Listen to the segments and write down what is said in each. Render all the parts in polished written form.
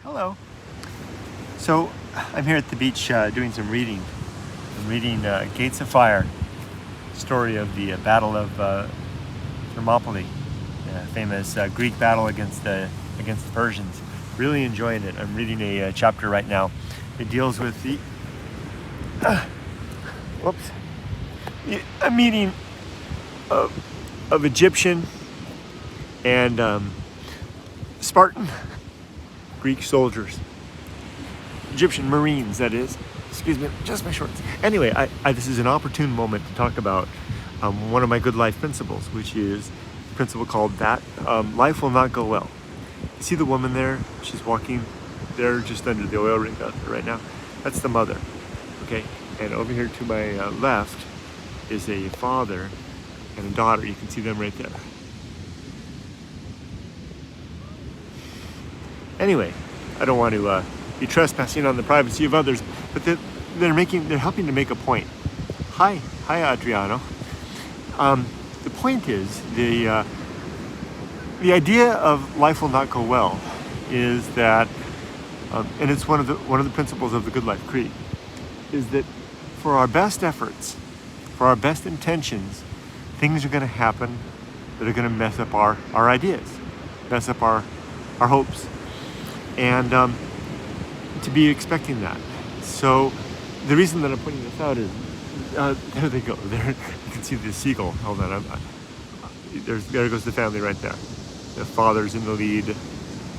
Hello. So I'm here at the beach doing some reading. I'm reading Gates of Fire, story of the Battle of Thermopylae, famous Greek battle against the Persians. Really enjoying it. I'm reading a chapter right now. It deals with the a meeting of Egyptian and Spartan Greek soldiers. Egyptian Marines, that is. Excuse me, just my shorts. Anyway, this is an opportune moment to talk about one of my good life principles, which is a principle called that life will not go well. You see the woman there? She's walking there just under the oil rig out there right now. That's the mother, okay? And over here to my left is a father and a daughter. You can see them right there. Anyway, I don't want to be trespassing on the privacy of others, but they're helping to make a point. Hi Adriano. The point is the idea of life will not go well is that, and it's one of the principles of the Good Life Creed, is that for our best efforts, for our best intentions, things are going to happen that are going to mess up our ideas, mess up our hopes, and to be expecting that. So the reason that I'm pointing this out is, there they go. There you can see the seagull. Hold on, there goes the family right there. The father's in the lead,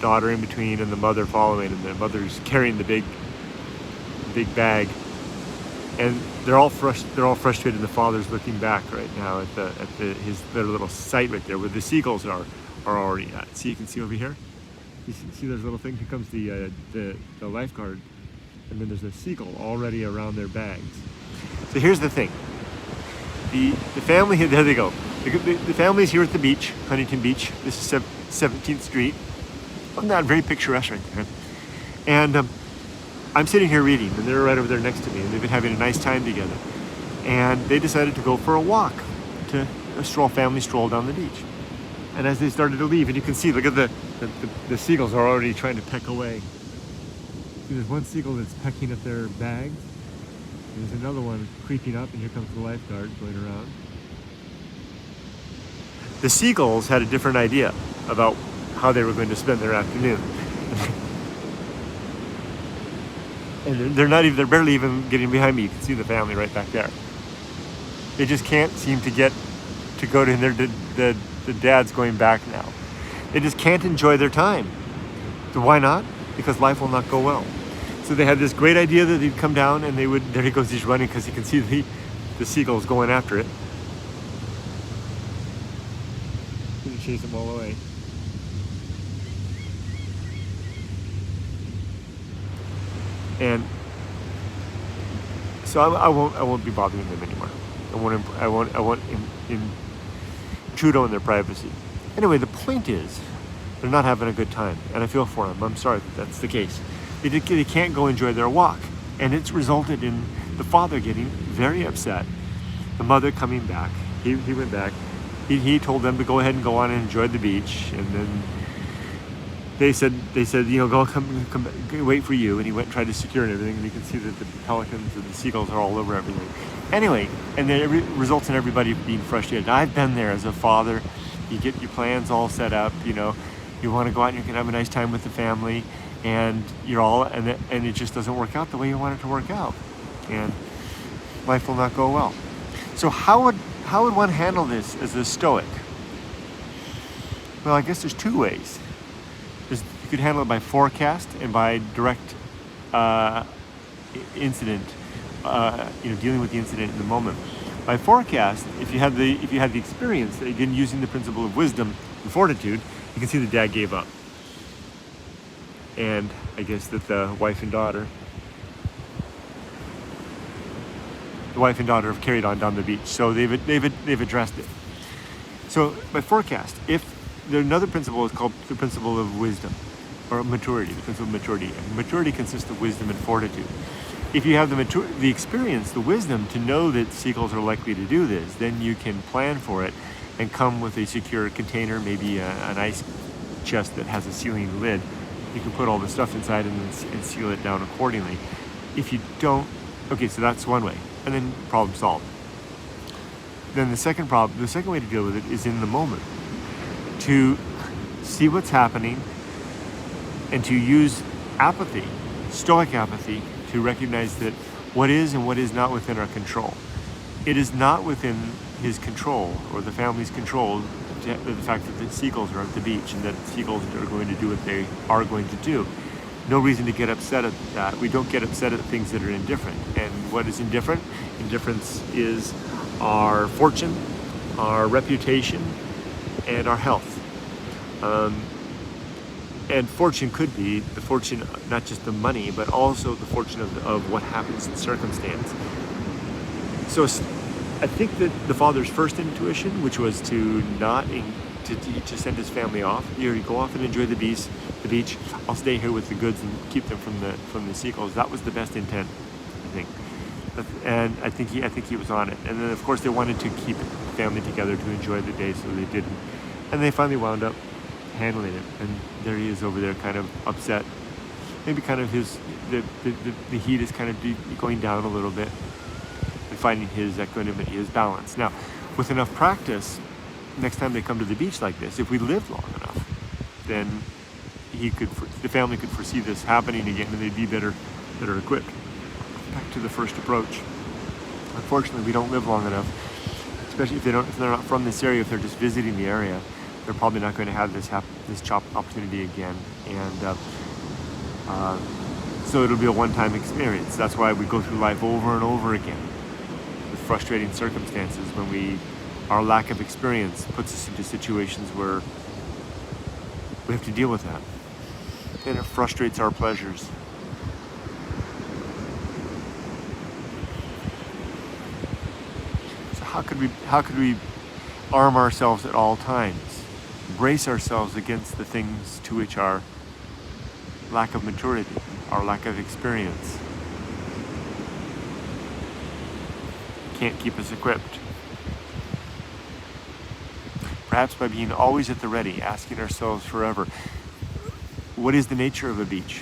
daughter in between, and the mother following, and the mother's carrying the big bag. And they're all frustrated. The father's looking back right now at their little site right there where the seagulls are already at. See, you can see over here. You see those little things? Here comes the lifeguard, and then there's a seagull already around their bags. So here's the thing. The family, there they go. The family's here at the beach, Huntington Beach. This is 17th Street. Not very picturesque right there. And I'm sitting here reading, and they're right over there next to me, and they've been having a nice time together. And they decided to go for a walk, to a family stroll down the beach. And as they started to leave, and you can see, look at the seagulls are already trying to peck away. See, there's one seagull that's pecking at their bags. And there's another one creeping up, and here comes the lifeguard going around. The seagulls had a different idea about how they were going to spend their afternoon. And they're barely even getting behind me. You can see the family right back there. They just can't seem to get to go to the dad's going back now. They just can't enjoy their time. So why not? Because life will not go well. So they had this great idea that they'd come down and there he goes, he's running because he can see the seagulls going after it. Gonna chase them all away. And so I won't be bothering them anymore. I won't intrude on their privacy. Anyway, the point is, they're not having a good time, and I feel for them. I'm sorry that that's the case. They can't go enjoy their walk, and it's resulted in the father getting very upset. The mother coming back. He went back. He told them to go ahead and go on and enjoy the beach, and then they said go come wait for you, and he went and tried to secure and everything, and you can see that the pelicans and the seagulls are all over everything. Anyway, and then it results in everybody being frustrated. I've been there as a father. You get your plans all set up, you want to go out and you can have a nice time with the family, and and it just doesn't work out the way you want it to work out, and life will not go well. So how would one handle this as a Stoic? Well, I guess there's two ways. You could handle it by forecast and by direct incident, dealing with the incident in the moment. By forecast, if you had the experience, again using the principle of wisdom and fortitude, you can see the dad gave up, and I guess that the wife and daughter have carried on down the beach. So they've addressed it. So by forecast, if there's another principle is called the principle of wisdom or maturity, the principle of maturity. And maturity consists of wisdom and fortitude. If you have the experience, the wisdom to know that seagulls are likely to do this, then you can plan for it and come with a secure container, maybe an ice chest that has a sealing lid, You can put all the stuff inside and seal it down accordingly. If you don't, okay, so that's one way, and then problem solved. Then the second way to deal with it is in the moment, to see what's happening and to use apathy, Stoic apathy, to recognize that what is and what is not within our control. It is not within his control or the family's control, the fact that the seagulls are at the beach and that seagulls are going to do what they are going to do. No reason to get upset at that. We don't get upset at things that are indifferent. And what is indifferent? Indifference is our fortune, our reputation, and our health. And fortune could be the fortune, not just the money, but also the fortune of what happens in circumstance. So I think that the father's first intuition, which was to to send his family off, you go off and enjoy the beach. I'll stay here with the goods and keep them from the seagulls. That was the best intent, I think. And I think he was on it. And then of course they wanted to keep the family together to enjoy the day, so they didn't. And they finally wound up handling it. And there he is over there, kind of upset. Maybe kind of the heat is kind of going down a little bit, and finding his equanimity, his balance. Now, with enough practice, next time they come to the beach like this, if we live long enough, then the family could foresee this happening again, and they'd be better equipped. Back to the first approach. Unfortunately, we don't live long enough, especially if they're not from this area. If they're just visiting the area, they're probably not going to have this opportunity again, and so it'll be a one-time experience. That's why we go through life over and over again with frustrating circumstances, when our lack of experience puts us into situations where we have to deal with that, and it frustrates our pleasures. So how could we arm ourselves at all times, brace ourselves against the things to which our lack of maturity, our lack of experience can't keep us equipped? Perhaps by being always at the ready, asking ourselves forever, what is the nature of a beach?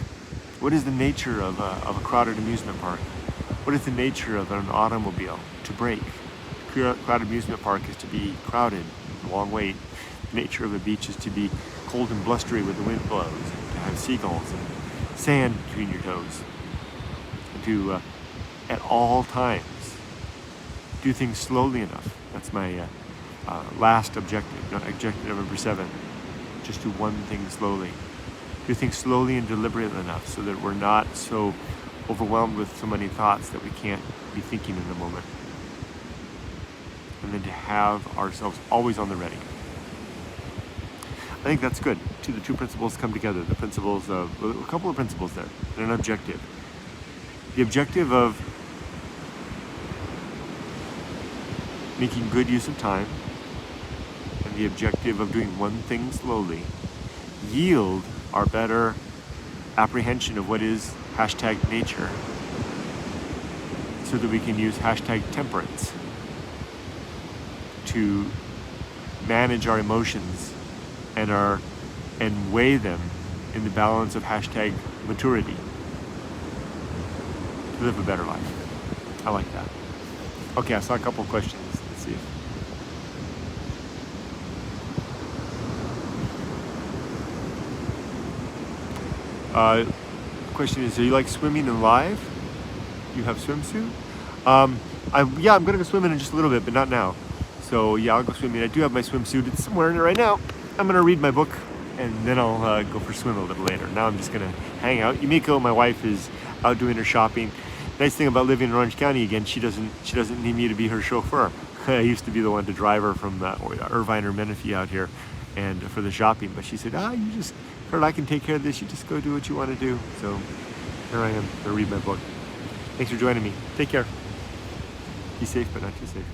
What is the nature of a crowded amusement park? What is the nature of an automobile? To brake. Crowded amusement park is to be crowded, long wait. The nature of a beach is to be cold and blustery when the wind blows, to have seagulls and sand between your toes, and to, at all times, do things slowly enough. That's my last objective, objective number 7. Just do one thing slowly. Do things slowly and deliberately enough so that we're not so overwhelmed with so many thoughts that we can't be thinking in the moment. And then to have ourselves always on the ready. I think that's good. The two principles come together. The principles of, a couple of principles there, and an objective. The objective of making good use of time, and the objective of doing one thing slowly, yield our better apprehension of what is #nature, so that we can use #temperance to manage our emotions and weigh them in the balance of #maturity to live a better life. I like that. Okay, I saw a couple of questions. Let's see. Question is, do you like swimming in live? You have swimsuit? I'm going to go swimming in just a little bit, but not now. So yeah, I'll go swimming. I do have my swimsuit. It's somewhere in it right now. I'm going to read my book, and then I'll go for a swim a little later. Now I'm just going to hang out. Yumiko, my wife, is out doing her shopping. Nice thing about living in Orange County again, she doesn't need me to be her chauffeur. I used to be the one to drive her from Irvine or Menifee out here, and for the shopping. But she said, you just, Kurt, I can take care of this. You just go do what you want to do. So here I am, going to read my book. Thanks for joining me. Take care. Be safe, but not too safe.